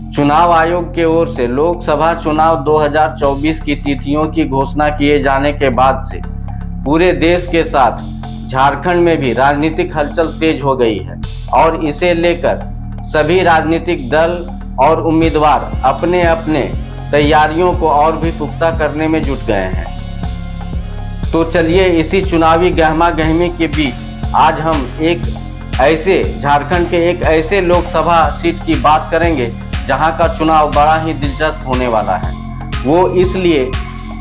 चुनाव आयोग की ओर से लोकसभा चुनाव 2024 की तिथियों की घोषणा किए जाने के बाद से पूरे देश के साथ झारखंड में भी राजनीतिक हलचल तेज हो गई है और इसे लेकर सभी राजनीतिक दल और उम्मीदवार अपने अपने तैयारियों को और भी पुख्ता करने में जुट गए हैं। तो चलिए इसी चुनावी गहमा गहमी के बीच आज हम एक ऐसे झारखंड के एक ऐसे लोकसभा सीट की बात करेंगे जहां का चुनाव बड़ा ही दिलचस्प होने वाला है। वो इसलिए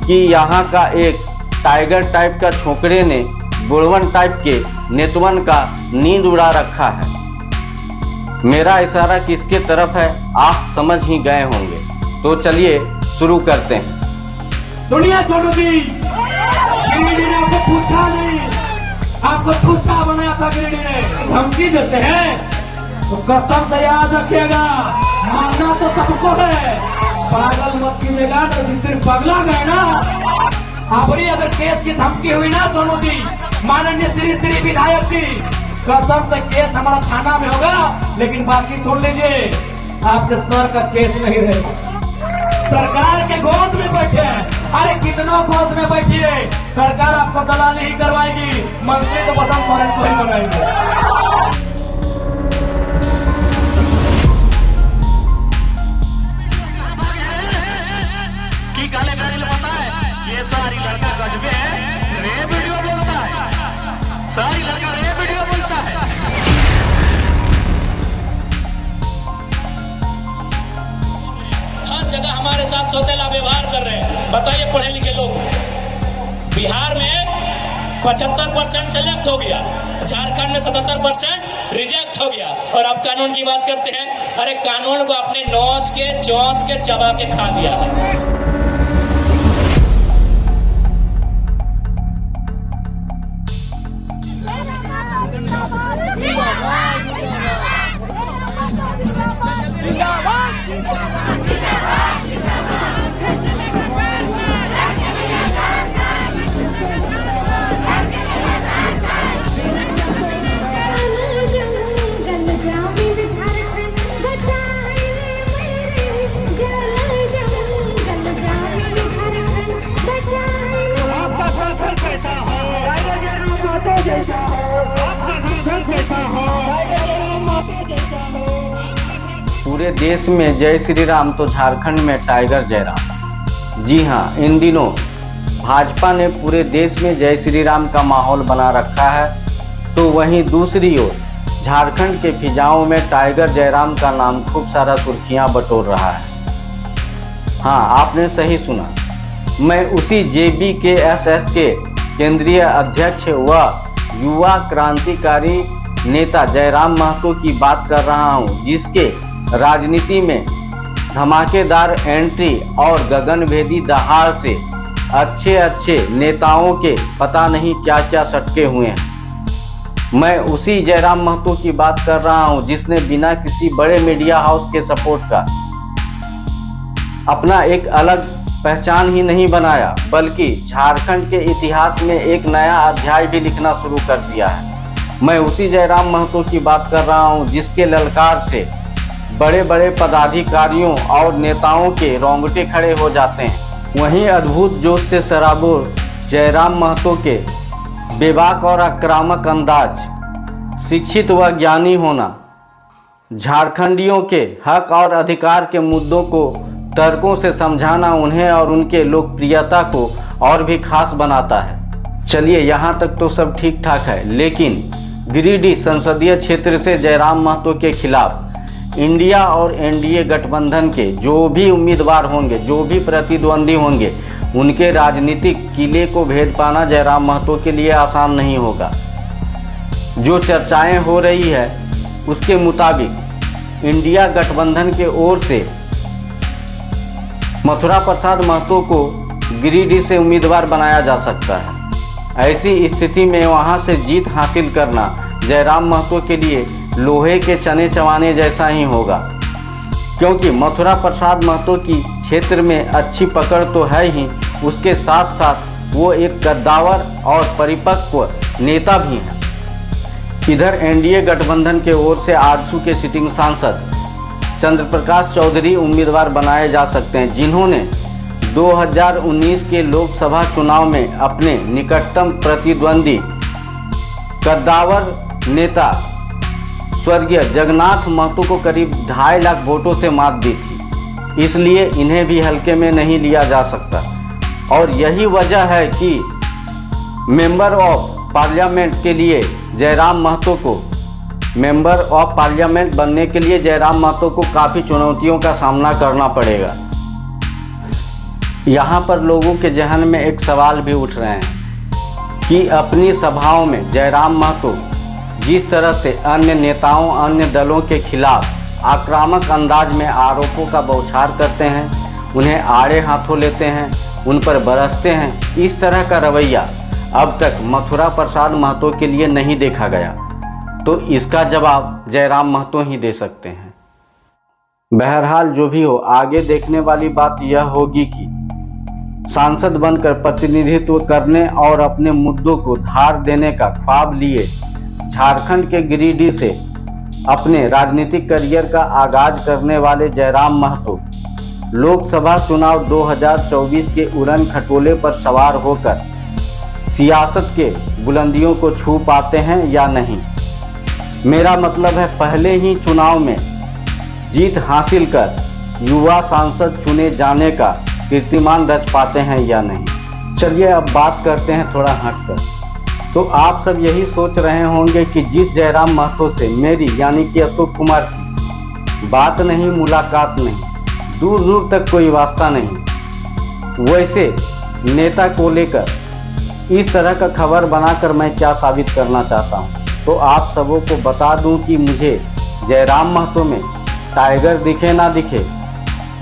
कि यहां का एक टाइगर टाइप का छोकरे ने बुढ़वन टाइप के नेतवन का नींद उड़ा रखा है। मेरा इशारा किसके तरफ है आप समझ ही गए होंगे। तो चलिए शुरू करते हैं। दुनिया छोड़ो दी, गिरिडी ने आपको पूछा नहीं, आपको पूछा बनाया था। गिरिडी ने धमकी देते हैं तो कसम से याद रखिएगा, मानना तो सबको है, पागल मत कीजिएगा। तो सिर्फ पगला गए ना आपरी। अगर केस की धमकी हुई ना सोनू जी, माननीय श्री विधायक जी, कसम से केस हमारा थाना में होगा, लेकिन बाकी सुन लीजिए आपके सर का केस नहीं रहेगा। सरकार के गोद में बैठे हैं, अरे कितनों गोद में बैठिए, सरकार आपको दलाली ही करवाएगी, मंत्री तो बसंत सोरेन को ही बनाएंगे। ये सारी लड़का गजबे है, रे वीडियो बोलता है, सारी लड़का रे वीडियो बोलता है। हर जगह हमारे साथ सौतेला व्यवहार कर रहे हैं। बताइए पढ़े लिखे लोग, बिहार में 75% सेलेक्ट हो गया, झारखंड में 77% रिजेक्ट हो गया, और अब कानून की बात करते हैं। अरे कानून को अपने नोच के चोंच के चबा के खा दिया है। पूरे देश में जय श्री राम तो झारखंड में टाइगर जयराम। जी हाँ, इन दिनों भाजपा ने पूरे देश में जय श्री राम का माहौल बना रखा है, तो वहीं दूसरी ओर झारखंड के फिजाओं में टाइगर जयराम का नाम खूब सारा सुर्खियां बटोर रहा है। हाँ, आपने सही सुना, मैं उसी JBKSS के केंद्रीय अध्यक्ष व युवा क्रांतिकारी नेता जयराम महतो की बात कर रहा हूँ, जिसके राजनीति में धमाकेदार एंट्री और गगनभेदी दहाड़ से अच्छे नेताओं के पता नहीं क्या क्या सटके हुए हैं। मैं उसी जयराम महतो की बात कर रहा हूं, जिसने बिना किसी बड़े मीडिया हाउस के सपोर्ट का अपना एक अलग पहचान ही नहीं बनाया, बल्कि झारखंड के इतिहास में एक नया अध्याय भी लिखना शुरू कर दिया है। मैं उसी जयराम महतो की बात कर रहा हूं, जिसके ललकार से बड़े बड़े पदाधिकारियों और नेताओं के रोंगटे खड़े हो जाते हैं। वहीं अद्भुत जोश से सराबोर जयराम महतो के बेबाक और आक्रामक अंदाज, शिक्षित व ज्ञानी होना, झारखंडियों के हक और अधिकार के मुद्दों को तर्कों से समझाना उन्हें और उनके लोकप्रियता को और भी खास बनाता है। चलिए यहाँ तक तो सब ठीक ठाक है, लेकिन गिरिडीह संसदीय क्षेत्र से जयराम महतो के खिलाफ इंडिया और NDA गठबंधन के जो भी उम्मीदवार होंगे, जो भी प्रतिद्वंदी होंगे, उनके राजनीतिक किले को भेद पाना जयराम महतो के लिए आसान नहीं होगा। जो चर्चाएं हो रही है उसके मुताबिक इंडिया गठबंधन के ओर से मथुरा प्रसाद महतो को गिरिडीह से उम्मीदवार बनाया जा सकता है। ऐसी स्थिति में वहां से जीत हासिल करना जयराम महतो के लिए लोहे के चने चबाने जैसा ही होगा, क्योंकि मथुरा प्रसाद महतो की क्षेत्र में अच्छी पकड़ तो है ही, उसके साथ साथ वो एक कद्दावर और परिपक्व नेता भी हैं। इधर NDA गठबंधन के ओर से आजसू के सिटिंग सांसद चंद्रप्रकाश चौधरी उम्मीदवार बनाए जा सकते हैं, जिन्होंने 2019 के लोकसभा चुनाव में अपने निकटतम प्रतिद्वंदी कद्दावर नेता स्वर्गीय जगन्नाथ महतो को करीब 2.5 लाख वोटों से मात दी थी। इसलिए इन्हें भी हल्के में नहीं लिया जा सकता और यही वजह है कि मेंबर ऑफ पार्लियामेंट के लिए जयराम महतो को मेंबर ऑफ पार्लियामेंट बनने के लिए जयराम महतो को काफ़ी चुनौतियों का सामना करना पड़ेगा। यहाँ पर लोगों के जहन में एक सवाल भी उठ रहे हैं कि अपनी सभाओं में जयराम महतो जिस तरह से अन्य नेताओं, अन्य दलों के खिलाफ आक्रामक अंदाज में आरोपों का बौछार करते हैं, उन्हें आड़े हाथों लेते हैं, उन पर बरसते हैं, इस तरह का रवैया अब तक मथुरा प्रसाद महतो के लिए नहीं देखा गया। तो इसका जवाब जयराम महतो ही दे सकते हैं। बहरहाल जो भी हो, आगे देखने वाली बात यह होगी कि सांसद बनकर प्रतिनिधित्व करने और अपने मुद्दों को धार देने का ख्वाब लिए झारखंड के गिरिडीह से अपने राजनीतिक करियर का आगाज करने वाले जयराम महतो लोकसभा चुनाव 2024 के उड़न खटोले पर सवार होकर सियासत के बुलंदियों को छू पाते हैं या नहीं। मेरा मतलब है पहले ही चुनाव में जीत हासिल कर युवा सांसद चुने जाने का कीर्तिमान रच पाते हैं या नहीं। चलिए अब बात करते हैं थोड़ा हटकर। तो आप सब यही सोच रहे होंगे कि जिस जयराम महतो से मेरी यानी कि अशोक कुमार की बात नहीं, मुलाकात नहीं, दूर दूर तक कोई वास्ता नहीं, वैसे नेता को लेकर इस तरह का खबर बनाकर मैं क्या साबित करना चाहता हूं। तो आप सबों को बता दूं कि मुझे जयराम महतो में टाइगर दिखे ना दिखे,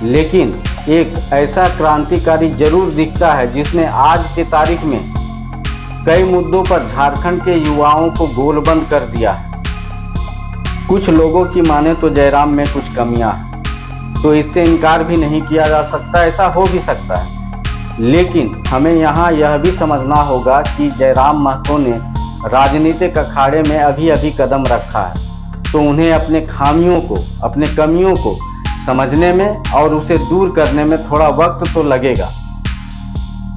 लेकिन एक ऐसा क्रांतिकारी जरूर दिखता है जिसने आज की तारीख में कई मुद्दों पर झारखंड के युवाओं को गोलबंद कर दिया है। कुछ लोगों की माने तो जयराम में कुछ कमियां हैं, तो इससे इनकार भी नहीं किया जा सकता, ऐसा हो भी सकता है। लेकिन हमें यहाँ यह भी समझना होगा कि जयराम महतो ने राजनीतिक अखाड़े में अभी अभी कदम रखा है, तो उन्हें अपने खामियों को, अपने कमियों को समझने में और उसे दूर करने में थोड़ा वक्त तो लगेगा।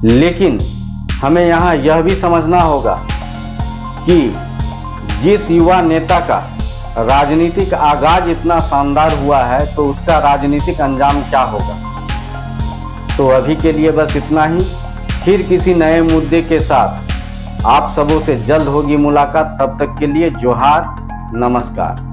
लेकिन हमें यहाँ यह भी समझना होगा कि जिस युवा नेता का राजनीतिक आगाज इतना शानदार हुआ है, तो उसका राजनीतिक अंजाम क्या होगा। तो अभी के लिए बस इतना ही। फिर किसी नए मुद्दे के साथ आप सबों से जल्द होगी मुलाकात। तब तक के लिए जोहार, नमस्कार।